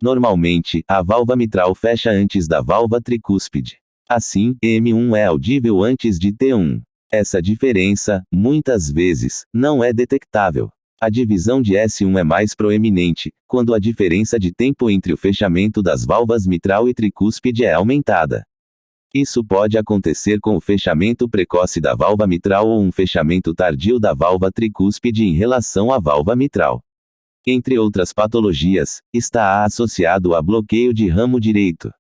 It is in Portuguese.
Normalmente, a válvula mitral fecha antes da válvula tricúspide. Assim, M1 é audível antes de T1. Essa diferença, muitas vezes, não é detectável. A divisão de S1 é mais proeminente, quando a diferença de tempo entre o fechamento das válvulas mitral e tricúspide é aumentada. Isso pode acontecer com o fechamento precoce da válvula mitral ou um fechamento tardio da válvula tricúspide em relação à válvula mitral. Entre outras patologias, está associado a bloqueio de ramo direito.